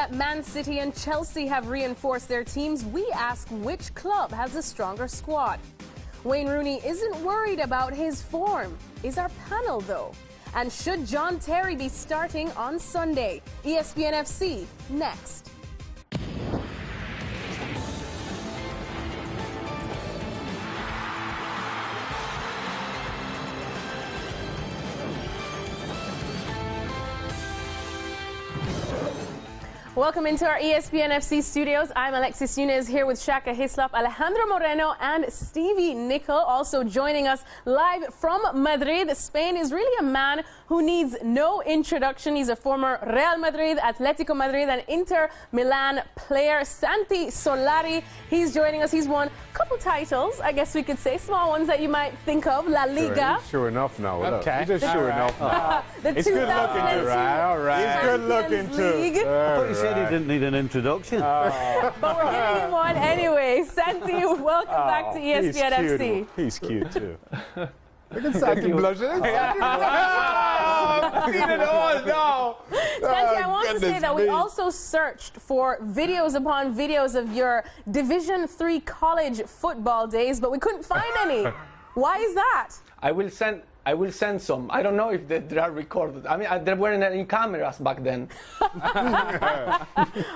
that Man City and Chelsea have reinforced their teams, we ask which club has a stronger squad. Wayne Rooney isn't worried about his form. Is our panel, though? And should John Terry be starting on Sunday? ESPN FC, next. Welcome into our ESPN FC studios. I'm Alexis Nunez here with Shaka Hislop, Alejandro Moreno and Stevie Nicol. Also joining us live from Madrid. Spain is really a man who needs no introduction. He's a former Real Madrid, Atletico Madrid and Inter Milan player, Santi Solari. He's joining us. He's won a couple titles, I guess we could say, small ones that you might think of. La Liga. Sure enough now. Okay. He's just sure enough now. The He's good looking too, right? All right. He's good looking too. I thought you said he didn't need an introduction. But we're giving him one anyway. Santi, welcome back to ESPN FC. He's cute too. Look at Santi blushing. Santi, I want to say that we also searched for videos upon videos of your Division III college football days, but we couldn't find any. Why is that? I will send some. I don't know if they are recorded. I mean, there weren't any cameras back then.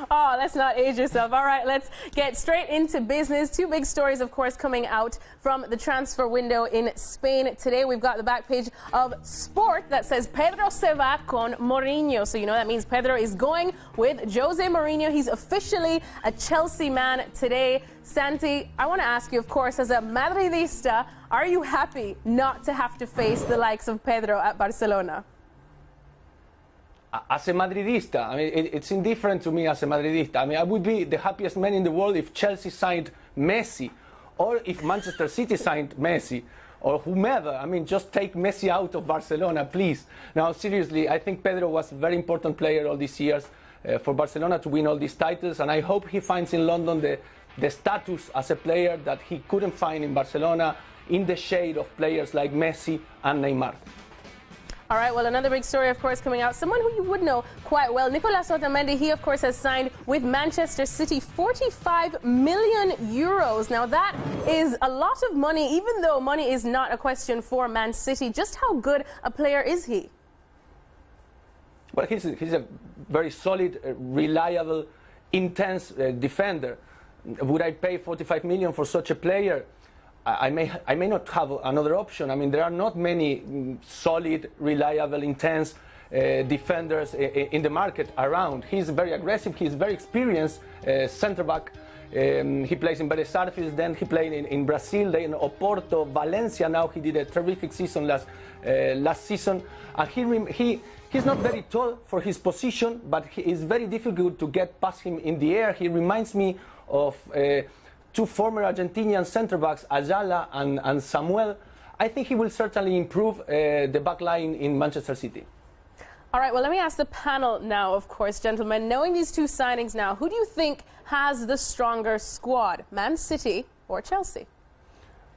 Oh, let's not age yourself. All right, let's get straight into business. Two big stories, of course, coming out from the transfer window in Spain today. We've got the back page of Sport that says Pedro se va con Mourinho. So you know that means Pedro is going with Jose Mourinho. He's officially a Chelsea man today. Santi, I want to ask you, of course, as a Madridista, are you happy not to have to face the likes of Pedro at Barcelona? As a Madridista, I mean, it's indifferent to me as a Madridista. I mean, I would be the happiest man in the world if Chelsea signed Messi, or if Manchester City signed Messi, or whomever. I mean, just take Messi out of Barcelona, please. Now, seriously, I think Pedro was a very important player all these years for Barcelona to win all these titles, and I hope he finds in London the status as a player that he couldn't find in Barcelona, in the shade of players like Messi and Neymar. All right, well, another big story, of course, coming out. Someone who you would know quite well, Nicolas Otamendi, he, of course, has signed with Manchester City 45 million euros. Now, that is a lot of money, even though money is not a question for Man City. Just how good a player is he? Well, he's a very solid, reliable, intense defender. Would I pay 45 million for such a player? I may not have another option. I mean, there are not many solid, reliable, intense defenders in the market around. He's very aggressive. He's very experienced centre-back. He plays in Beres Arfis, then he played in Brazil, then in Oporto, Valencia. Now he did a terrific season last season. And he's not very tall for his position, but it's very difficult to get past him in the air. He reminds me of two former Argentinian centre-backs, Ayala and Samuel. I think he will certainly improve the back line in Manchester City. All right, well, let me ask the panel now, of course, gentlemen. Knowing these two signings now, who do you think has the stronger squad, Man City or Chelsea?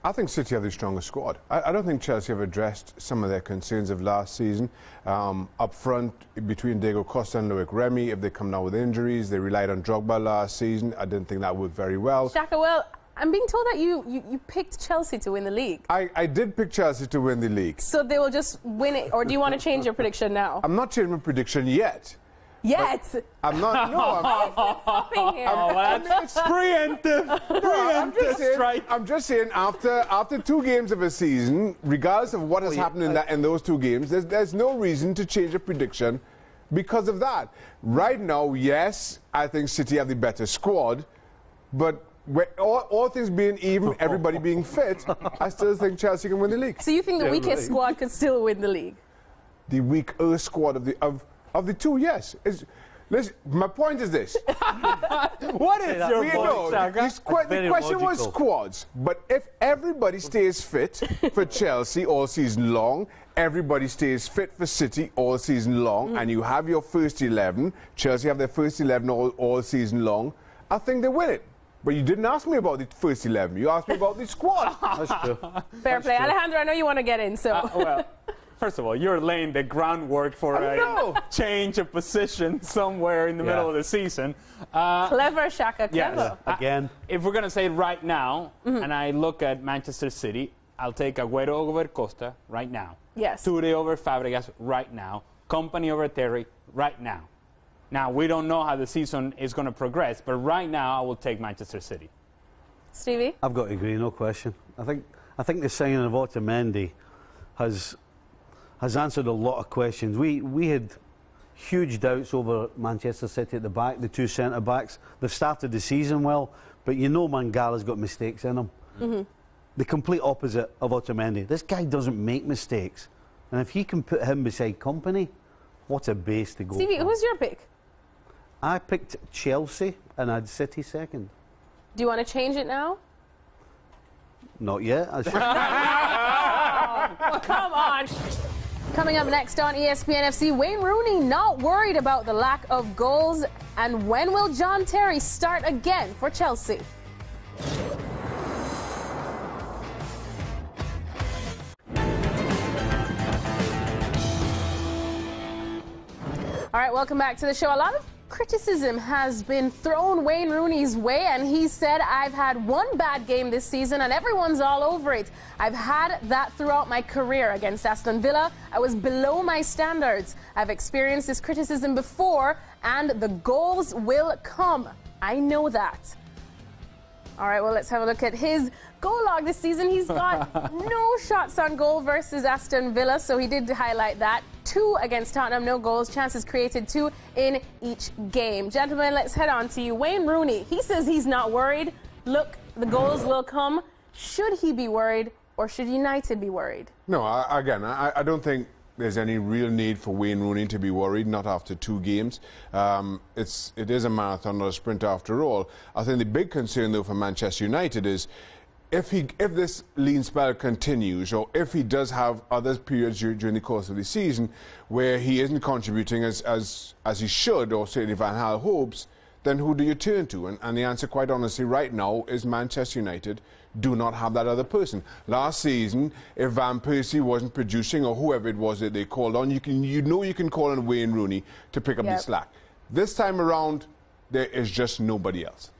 I think City have the strongest squad. I don't think Chelsea have addressed some of their concerns of last season. Up front, between Diego Costa and Loic Remy, if they come down with injuries, they relied on Drogba last season. I didn't think that worked very well. Shaka, well, I'm being told that you picked Chelsea to win the league. I did pick Chelsea to win the league. So they will just win it, or do you want to change your prediction now? I'm not changing my prediction yet. Yet? I'm not. No, It's preemptive. I'm just saying. After 2 games of a season, regardless of what has happened in those 2 games, there's no reason to change a prediction because of that. Right now, yes, I think City have the better squad, but all things being even, everybody being fit, I still think Chelsea can win the league. So you think the weakest squad could still win the league? The weaker squad of the 2, yes. Listen, my point is this. What is your point, The question was squads, but if everybody stays fit for Chelsea all season long, everybody stays fit for City all season long, and you have your first 11, Chelsea have their first 11 all season long, I think they win it. But you didn't ask me about the first 11. You asked me about the squad. That's true. Fair play. Alejandro, I know you want to get in, so. Well, First of all, you're laying the groundwork for a change of position somewhere in the middle of the season. Clever, Shaka, clever. Yeah, again. If we're going to say right now, and I look at Manchester City, I'll take Agüero over Costa right now. Yes. Toure over Fabregas right now. Company over Terry right now. Now, we don't know how the season is going to progress, but right now I will take Manchester City. Stevie? I've got to agree, no question. I think the signing of Otamendi has answered a lot of questions. We had huge doubts over Manchester City at the back, the two centre-backs. They've started the season well, but you know Mangala's got mistakes in him. The complete opposite of Otamendi. This guy doesn't make mistakes. And if he can put him beside Company, what a base to go Stevie, for. who's your pick? I picked Chelsea and I had City second. Do you want to change it now? Not yet. Come on. Coming up next on ESPN FC, Wayne Rooney not worried about the lack of goals. And when will John Terry start again for Chelsea? All right, welcome back to the show. A lot of criticism has been thrown Wayne Rooney's way, and he said, I've had one bad game this season and everyone's all over it. I've had that throughout my career. Against Aston Villa, I was below my standards. I've experienced this criticism before, and the goals will come. I know that. All right, well, let's have a look at his goal log this season. He's got no shots on goal versus Aston Villa, so he did highlight that. 2 against Tottenham, no goals. Chances created 2 in each game. Gentlemen, let's head on to you. Wayne Rooney, he says he's not worried. Look, the goals will come. Should he be worried, or should United be worried? No, I don't think there's any real need for Wayne Rooney to be worried, not after 2 games. It is a marathon, not a sprint after all. I think the big concern, though, for Manchester United is if this lean spell continues, or if he does have other periods during the course of the season where he isn't contributing as he should, or certainly Van Gaal hopes, then who do you turn to? And the answer, quite honestly, right now is Manchester United do not have that other person. Last season, if Van Persie wasn't producing, or whoever it was that they called on, you can call on Wayne Rooney to pick up the slack. This time around, there is just nobody else.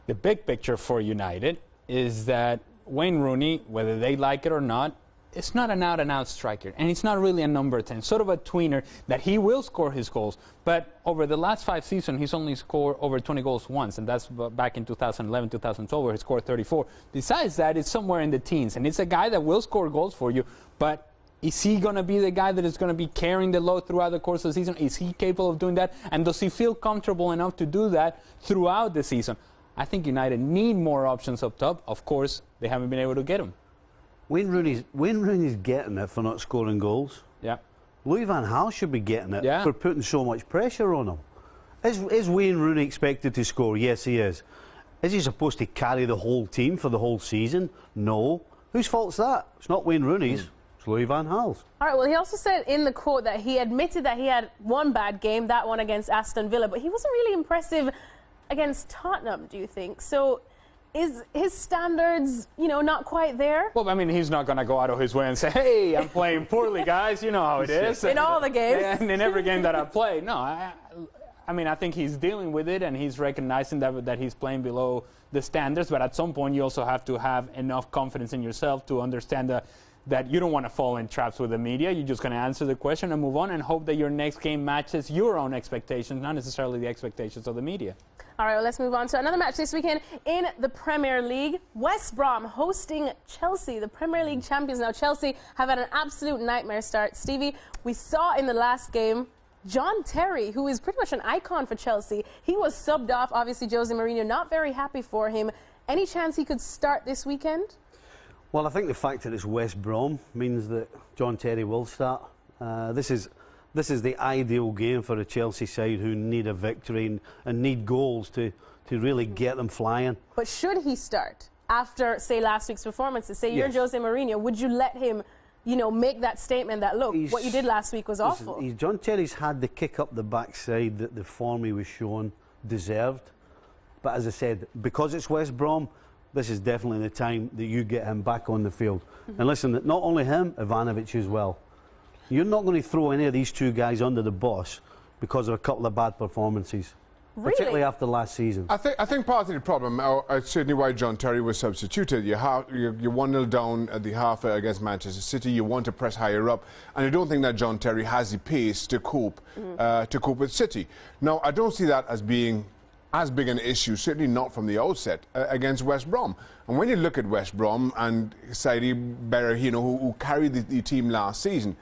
The big picture for United is that Wayne Rooney, whether they like it or not, is not an out-and-out striker, and he's not really a number 10, sort of a tweener that he will score his goals. But over the last 5 seasons, he's only scored over 20 goals once, and that's back in 2011, 2012, where he scored 34. Besides that, it's somewhere in the teens, and it's a guy that will score goals for you, but is he going to be the guy that is going to be carrying the load throughout the course of the season? Is he capable of doing that? And does he feel comfortable enough to do that throughout the season? I think United need more options up top. Of course, they haven't been able to get them. Wayne Rooney's getting it for not scoring goals. Yeah. Louis van Gaal should be getting it for putting so much pressure on him. Is Wayne Rooney expected to score? Yes, he is. Is he supposed to carry the whole team for the whole season? No. Whose fault's that? It's not Wayne Rooney's. It's Louis van Gaal's. All right, well, he also said in the quote that he admitted that he had one bad game, that one against Aston Villa, but he wasn't really impressive against Tottenham, do you think? So is his standards, not quite there? Well, I mean, he's not going to go out of his way and say, hey, I'm playing poorly, guys. You know how it is. In all the games. And in every game that I play. No, I mean, I think he's dealing with it, and he's recognizing that he's playing below the standards. But at some point, you also have to have enough confidence in yourself to understand that you don't want to fall in traps with the media. You're just going to answer the question and move on and hope that your next game matches your own expectations, not necessarily the expectations of the media. All right, well, let's move on to another match this weekend in the Premier League. West Brom hosting Chelsea, the Premier League champions. Now, Chelsea have had an absolute nightmare start. Stevie, we saw in the last game John Terry, who is pretty much an icon for Chelsea, he was subbed off. Obviously, Jose Mourinho not very happy for him. Any chance he could start this weekend? Well, I think the fact that it's West Brom means that John Terry will start. This is the ideal game for a Chelsea side who need a victory and need goals to really get them flying. But should he start after, say, last week's performances? Say you're Jose Mourinho, would you let him, make that statement that, look, what you did last week was awful? John Terry's had the kick up the backside that the form he was showing deserved. But as I said, because it's West Brom, this is definitely the time that you get him back on the field. And listen, not only him, Ivanovic as well. You're not going to throw any of these two guys under the bus because of a couple of bad performances. Really? Particularly after last season. I think part of the problem, certainly why John Terry was substituted, you're 1-0 down at the half against Manchester City, you want to press higher up, and I don't think that John Terry has the pace to cope with City. Now, I don't see that as being as big an issue, certainly not from the outset, against West Brom. And when you look at West Brom and Saidi Berahino, who carried the team last season,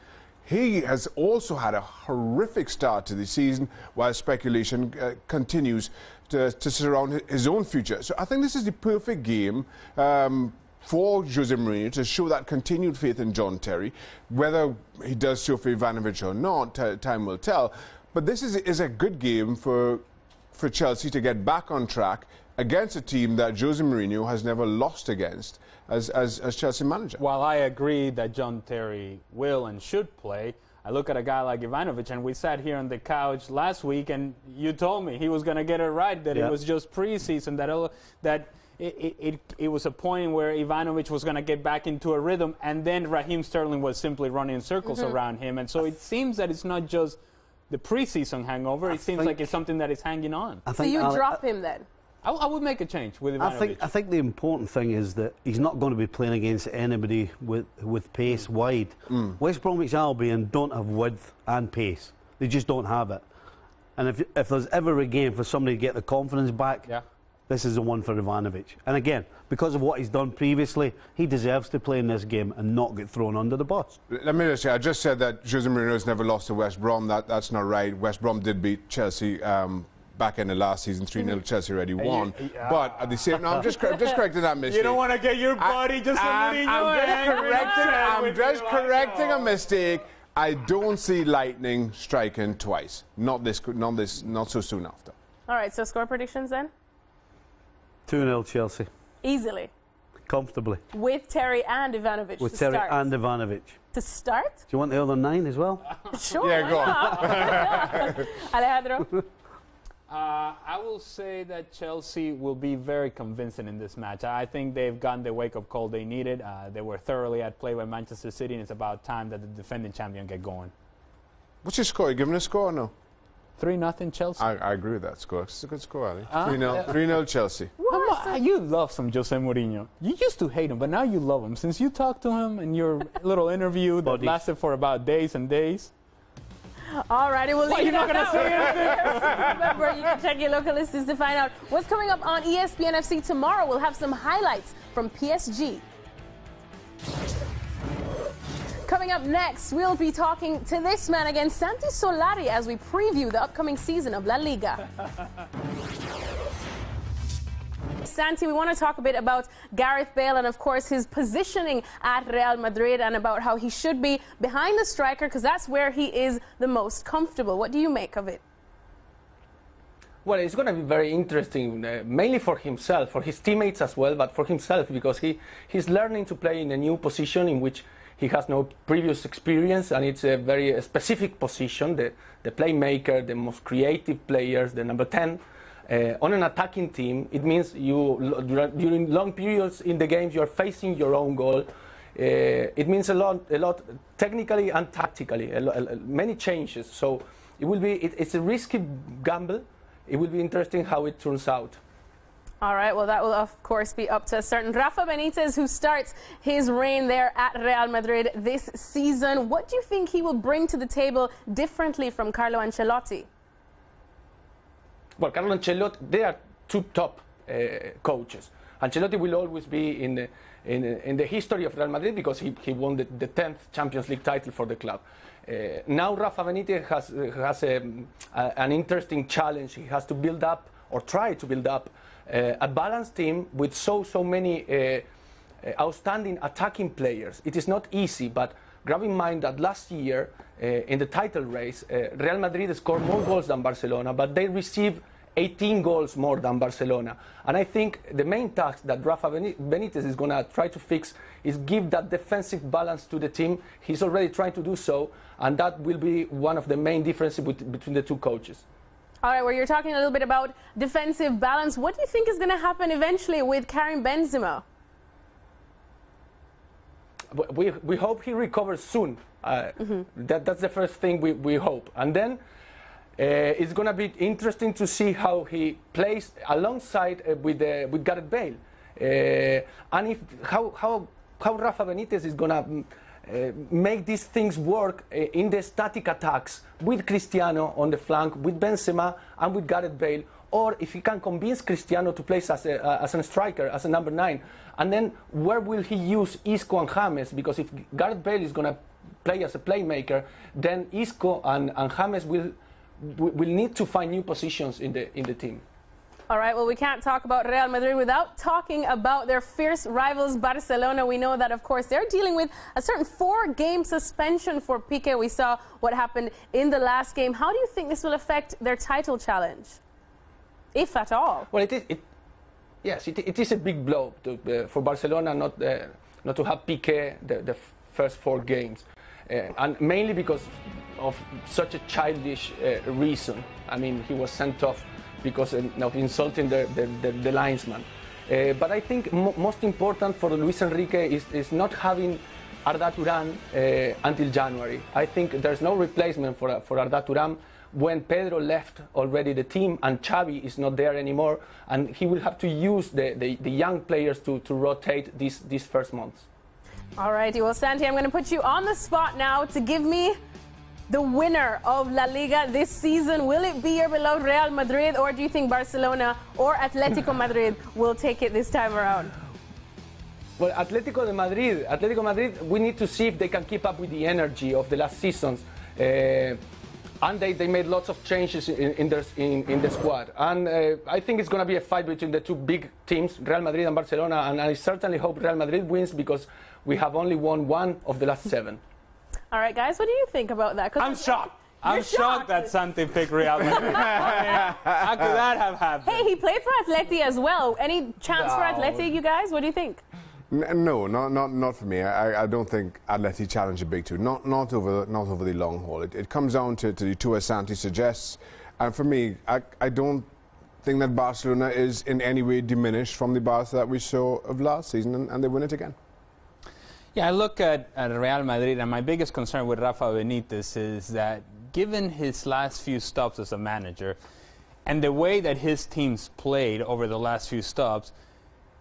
he has also had a horrific start to the season, while speculation continues to surround his own future. So I think this is the perfect game for Jose Mourinho to show that continued faith in John Terry. Whether he does so for Ivanovic or not, time will tell. But this is a good game for Chelsea to get back on track against a team that Jose Mourinho has never lost against as Chelsea manager. While I agree that John Terry will and should play, I look at a guy like Ivanovic, and we sat here on the couch last week, and you told me he was going to get it right, that it was just preseason, that it was a point where Ivanovic was going to get back into a rhythm, and then Raheem Sterling was simply running in circles around him. And so it seems that it's not just the preseason hangover. It seems like it's something that is hanging on. So you drop him then? I would make a change with Ivanovic. I think the important thing is that he's not going to be playing against anybody with pace wide. West Bromwich Albion don't have width and pace. They just don't have it. And if there's ever a game for somebody to get the confidence back, this is the one for Ivanovic. And again, because of what he's done previously, he deserves to play in this game and not get thrown under the bus. Let me just say, I just said that Jose Mourinho has never lost to West Brom. That's not right. West Brom did beat Chelsea back in the last season, 3-0. Chelsea already won. But at the same time, I'm just correcting that mistake. You don't want to get your body just I'm just correcting a mistake. I don't see Lightning striking twice. Not so soon after. All right, so score predictions then? 2-0 Chelsea. Easily. Comfortably. With Terry and Ivanovic With Terry and Ivanovic. To start? Do you want the other 9 as well? Sure. Yeah, go on. Alejandro? I will say that Chelsea will be very convincing in this match. I think they've gotten the wake-up call they needed. They were thoroughly outplayed by Manchester City, and it's about time that the defending champion get going. What's your score? Are you giving a score or no? 3-0 Chelsea. I agree with that score. It's a good score, Ali. 3-0 Chelsea. You love some Jose Mourinho. You used to hate him, but now you love him. Since you talked to him in your little interview that lasted for about days and days. All righty, we'll leave You're not going to say anything? Remember, you can check your local listings to find out what's coming up on ESPN FC tomorrow. We'll have some highlights from PSG. Coming up next, we'll be talking to this man again, Santi Solari, as we preview the upcoming season of La Liga. Santi, we want to talk a bit about Gareth Bale and, of course, his positioning at Real Madrid and about how he should be behind the striker because that's where he is the most comfortable. What do you make of it? Well, it's going to be very interesting, mainly for himself, for his teammates as well, but for himself because he's learning to play in a new position in which he has no previous experience, and it's a very specific position, the playmaker, the most creative players, the number 10. On an attacking team, it means during long periods in the games, you're facing your own goal. It means a lot technically and tactically, many changes. So it's a risky gamble. It will be interesting how it turns out. All right, well, that will, of course, be up to a certain Rafa Benitez, who starts his reign there at Real Madrid this season. What do you think he will bring to the table differently from Carlo Ancelotti? Well, Carlo Ancelotti, they are two top coaches. Ancelotti will always be in the history of Real Madrid because he won the 10th Champions League title for the club. Now Rafa Benitez has an interesting challenge. He has to build up, or try to build up, a balanced team with so many outstanding attacking players. It is not easy, but grab in mind that last year in the title race, Real Madrid scored more goals than Barcelona, but they received 18 goals more than Barcelona. And I think the main task that Rafa Benitez is going to try to fix is give that defensive balance to the team. He's already trying to do so, and that will be one of the main differences between the two coaches. All right, well, you're talking a little bit about defensive balance. What do you think is going to happen eventually with Karim Benzema? we hope he recovers soon. That's the first thing we hope. And then it's going to be interesting to see how he plays alongside with Gareth Bale. And how Rafa Benitez is going to make these things work in the static attacks with Cristiano on the flank, with Benzema and with Gareth Bale, or if he can convince Cristiano to play as a striker, as a number 9. And then where will he use Isco and James? Because if Gareth Bale is going to play as a playmaker, then Isco and James will need to find new positions in the team. All right, well, we can't talk about Real Madrid without talking about their fierce rivals, Barcelona. We know that, of course, they're dealing with a certain 4-game suspension for Piqué. We saw what happened in the last game. How do you think this will affect their title challenge, if at all? Well, yes, it is a big blow for Barcelona not to have Piqué the first 4 games. And mainly because of such a childish reason. I mean, he was sent off because of insulting the linesman. But I think most important for Luis Enrique is not having Arda Turan until January. I think there's no replacement for Arda Turan when Pedro left already the team and Xavi is not there anymore, and he will have to use the young players to rotate these first months. All righty, well, Santi, I'm going to put you on the spot now to give me the winner of La Liga this season. Will it be your beloved Real Madrid, or do you think Barcelona or Atletico Madrid will take it this time around? Well, Atletico Madrid, we need to see if they can keep up with the energy of the last seasons. And they made lots of changes in the squad. And I think it's going to be a fight between the 2 big teams, Real Madrid and Barcelona. And I certainly hope Real Madrid wins because we have only won 1 of the last 7. All right, guys, what do you think about that? I'm shocked. I'm shocked that Santi picked Real Madrid. How could that have happened? Hey, he played for Atleti as well. Any chance for Atleti, you guys? What do you think? No, not for me. I don't think Atleti challenge a big 2. Not over the long haul. It comes down to the 2 as Santi suggests. And for me, I don't think that Barcelona is in any way diminished from the Barca that we saw of last season, and they win it again. Yeah, I look at Real Madrid, and my biggest concern with Rafa Benitez is that given his last few stops as a manager and the way that his teams played over the last few stops,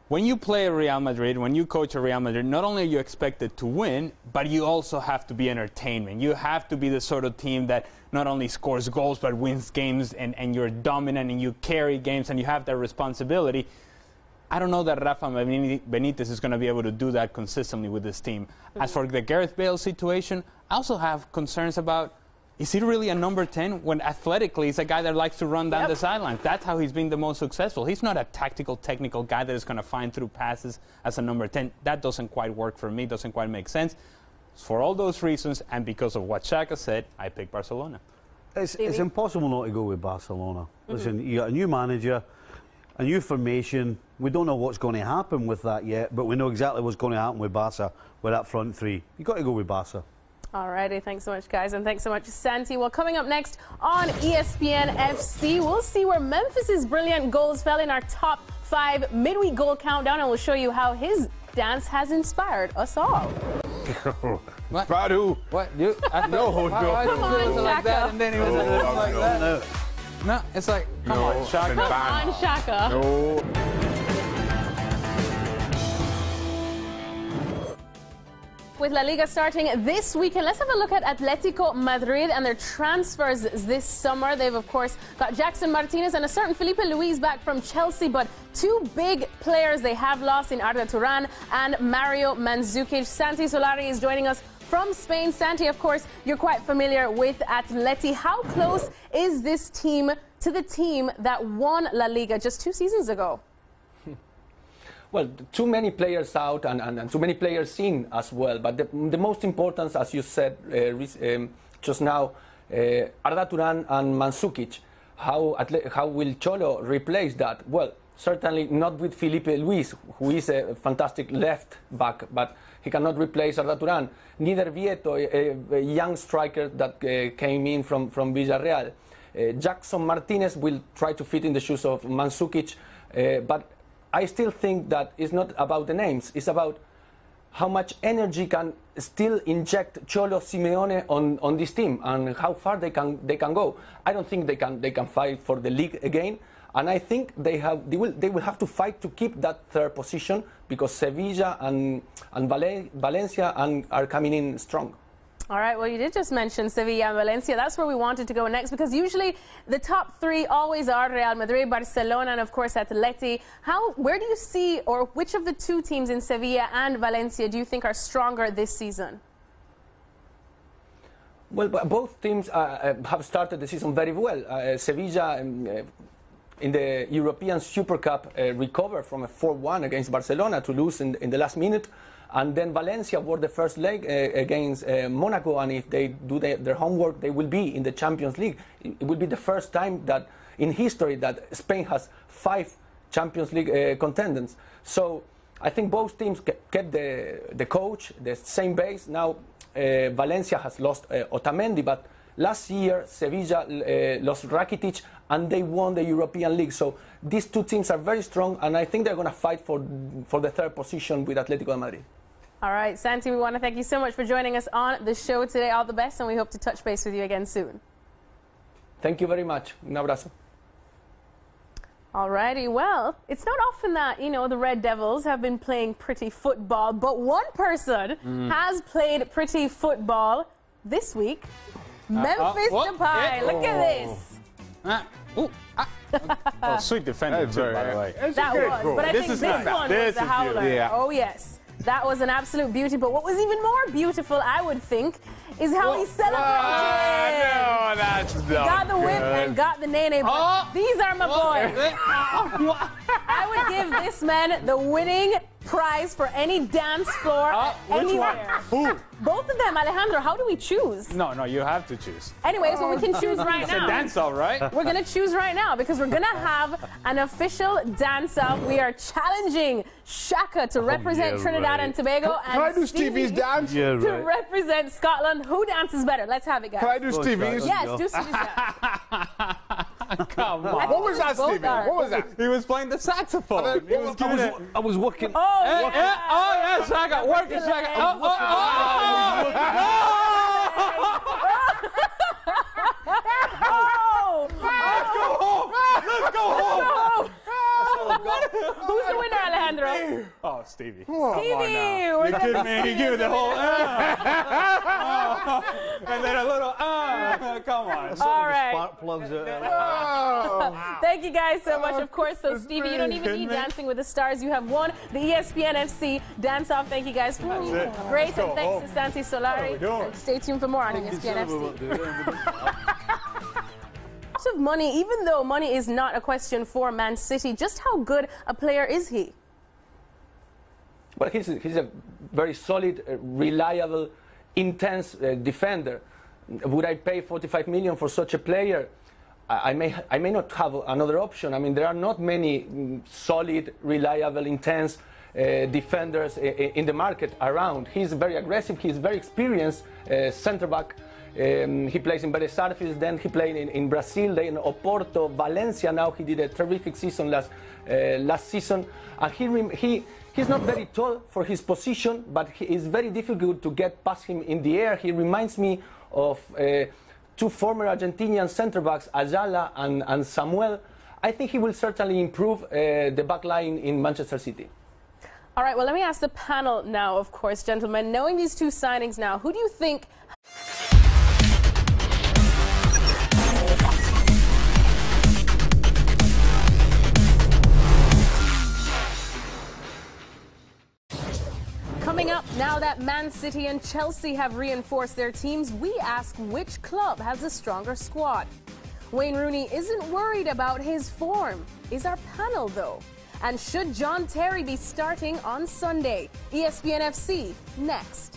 when you play Real Madrid, when you coach a Real Madrid, not only are you expected to win, but you also have to be entertainment. You have to be the sort of team that not only scores goals but wins games, and you're dominant and you carry games and you have that responsibility. I don't know that Rafa Benitez is going to be able to do that consistently with this team. As for the Gareth Bale situation, I also have concerns about, is he really a number 10 when athletically he's a guy that likes to run down the sidelines? That's how he's been the most successful. He's not a tactical, technical guy that is going to find through passes as a number 10. That doesn't quite work for me, doesn't quite make sense. For all those reasons, and because of what Shaka said, I pick Barcelona. It's impossible not to go with Barcelona. Listen, you got a new manager, a new formation. We don't know what's going to happen with that yet, but we know exactly what's going to happen with Barca, with that front 3. You've got to go with Barca. All righty, thanks so much, guys, and thanks so much, Santi. Well, coming up next on ESPN FC, we'll see where Memphis's brilliant goals fell in our top 5 midweek goal countdown, and we'll show you how his dance has inspired us all. What? Pedro. What? You? No. Come on, like that, and then he was like that. No, it's like, come on, Shaka. Come on, Shaka. No. With La Liga starting this weekend, let's have a look at Atletico Madrid and their transfers this summer. They've, of course, got Jackson Martinez and a certain Felipe Luis back from Chelsea, but 2 big players they have lost in Arda Turan and Mario Mandzukic. Santi Solari is joining us from Spain. Santi, of course, you're quite familiar with Atleti. How close is this team to the team that won La Liga just 2 seasons ago? Well, too many players out and too many players in as well. But the most important, as you said just now, Arda Turan and Mandzukic. How will Cholo replace that? Well, certainly not with Felipe Luis, who is a fantastic left back, but he cannot replace Arda Turan. Neither Vieto, a young striker that came in from Villarreal. Jackson Martinez will try to fit in the shoes of Mandzukic, but I still think that it's not about the names. It's about how much energy can still inject Cholo Simeone on this team and how far they can go. I don't think they can fight for the league again, and I think they will have to fight to keep that third position because Sevilla and Valencia are coming in strong. All right, well, you did just mention Sevilla and Valencia. That's where we wanted to go next because usually the top three always are Real Madrid, Barcelona, and of course Atleti. Where do you see, or which of the two teams in Sevilla and Valencia do you think are stronger this season? Well, both teams have started the season very well. Sevilla in the European Super Cup recovered from a 4-1 against Barcelona to lose in the last minute. And then Valencia won the first leg against Monaco, and if they do their homework, they will be in the Champions League. It will be the first time that in history that Spain has 5 Champions League contenders. So I think both teams kept the coach, the same base. Now Valencia has lost Otamendi, but last year Sevilla lost Rakitic, and they won the European League. So these two teams are very strong, and I think they're going to fight for the third position with Atletico de Madrid. All right, Santi, we want to thank you so much for joining us on the show today. All the best, and we hope to touch base with you again soon. Thank you very much. Un abrazo. All righty, well, it's not often that, you know, the Red Devils have been playing pretty football, but one person has played pretty football this week. Memphis Depay. Look at this. Sweet defender, too, by the way. That was, but I think this one was the howler. Yeah. Oh, yes. That was an absolute beauty, but what was even more beautiful, I would think, is how he celebrated. No, that's not Got the whip good. and got the nene. These are my boys. I would give this man the winning prize for any dance floor anywhere. Who? Both of them, Alejandro. How do we choose? No, you have to choose. Anyways, well, we can choose right It's a now. dance-off, right? We're going to choose right now because we're going to have an official dance-off. We are challenging Shaka to represent Trinidad and Tobago Can I and do Stevie's dance? Yeah, to right. represent Scotland. Who dances better? Let's have it, guys. Can I do Stevie's? Yes, do Stevie's dance. Come on. What was that, Both Stevie? are. What was that? He was playing the saxophone. He was giving it. I was working. Oh, Yeah, Shaka, work it, Shaka. Let's go home. Who's the winner, Alejandro? Oh, Stevie. Stevie, we're You gonna kidding me? He gave it the whole and then a little come on. All right. Spark plugs. Thank you guys so much. Of course, so Stevie, you don't even need Dancing with the Stars. You have won the ESPN FC Dance Off. Thank you guys for it. Great, Let's and go thanks home. to Santi Solari. What are we doing? And stay tuned for more on ESPN FC. Of money, even though money is not a question for Man City, just how good a player is he? Well, he's a very solid, reliable, intense defender. Would I pay 45 million for such a player? I may not have another option. I mean, there are not many solid, reliable, intense defenders in the market around. He's very aggressive. He's very experienced centre back. He plays in Beres Arfis, then he played in Brazil, then in Oporto, Valencia. Now he did a terrific season last season. And he's not very tall for his position, but he is very difficult to get past him in the air. He reminds me of two former Argentinian centre backs, Ayala and Samuel. I think he will certainly improve the back line in Manchester City. All right, well, let me ask the panel now, of course, gentlemen. Knowing these two signings now, who do you think... Coming up, now that Man City and Chelsea have reinforced their teams, we ask which club has a stronger squad. Wayne Rooney isn't worried about his form. Is our panel, though? And should John Terry be starting on Sunday? ESPN FC, next.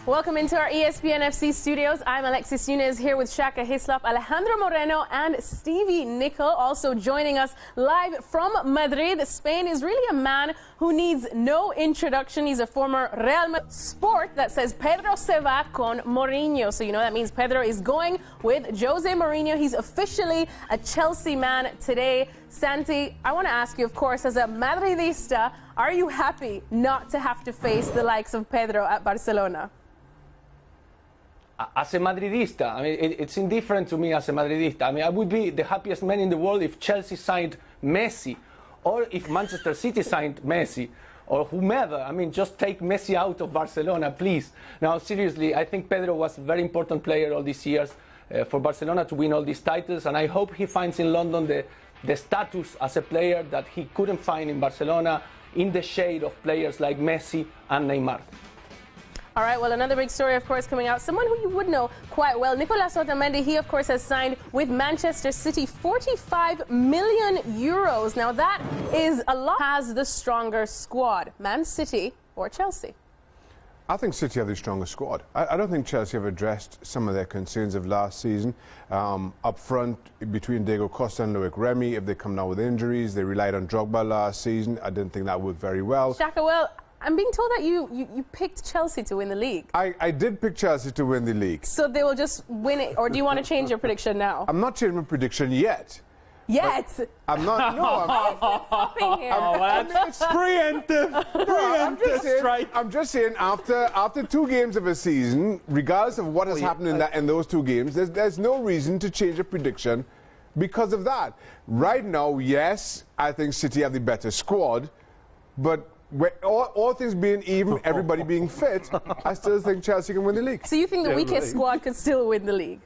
Welcome into our ESPN FC studios. I'm Alexis Yunez here with Shaka Hislop, Alejandro Moreno, and Stevie Nicol. Also joining us live from Madrid. Spain is really a man who needs no introduction. He's a former Real Madrid sport that says Pedro se va con Mourinho. So you know that means Pedro is going with Jose Mourinho. He's officially a Chelsea man today. Santi, I want to ask you, of course, as a Madridista, are you happy not to have to face the likes of Pedro at Barcelona? As a Madridista, I mean, it's indifferent to me as a Madridista. I mean, I would be the happiest man in the world if Chelsea signed Messi, or if Manchester City signed Messi, or whomever. I mean, just take Messi out of Barcelona, please. Now, seriously, I think Pedro was a very important player all these years for Barcelona to win all these titles, and I hope he finds in London the status as a player that he couldn't find in Barcelona, in the shade of players like Messi and Neymar. All right, well, another big story, of course, coming out. Someone who you would know quite well, Nicolas Otamendi, he, of course, has signed with Manchester City 45 million euros. Now, that is a lot. Has the stronger squad, Man City or Chelsea? I think City have the strongest squad. I don't think Chelsea have addressed some of their concerns of last season. Up front, between Diego Costa and Loic Remy, if they come down with injuries, they relied on Drogba last season. I didn't think that worked very well. Shaka, well, I'm being told that you picked Chelsea to win the league. I did pick Chelsea to win the league. So they will just win it, or do you want to change your prediction now? I'm not changing my prediction yet. Yet? I'm not. No, That's preemptive. I'm just saying after 2 games of a season, regardless of what has happened in those 2 games, there's no reason to change a prediction because of that. Right now, yes, I think City have the better squad, but all things being even, everybody being fit, I still think Chelsea can win the league. So you think the weakest squad could still win the league?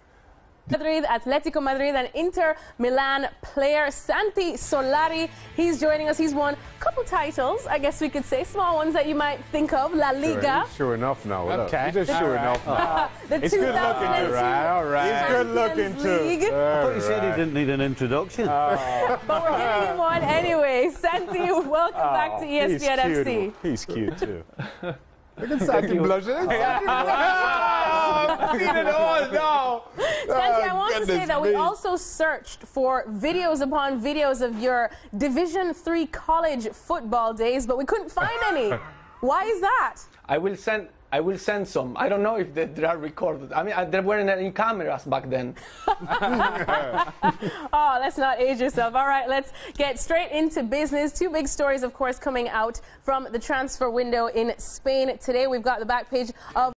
Madrid, Atletico Madrid and Inter Milan player Santi Solari. He's joining us. He's won a couple titles, I guess we could say, small ones that you might think of. La Liga. Sure enough now. Okay. He's just sure enough now. It's good looking too, right? All right. He's good looking too. I thought you said he didn't need an introduction. But we're giving him one anyway. Santi, welcome back to ESPN FC. He's cute too. Look at Santi blushing. Santi, I want to say that we also searched for videos upon videos of your Division III college football days, but we couldn't find any. Why is that? I will send some. I don't know if they are recorded. I mean, there weren't any cameras back then. Oh, let's not age yourself. All right, let's get straight into business. 2 big stories, of course, coming out from the transfer window in Spain today. We've got the back page of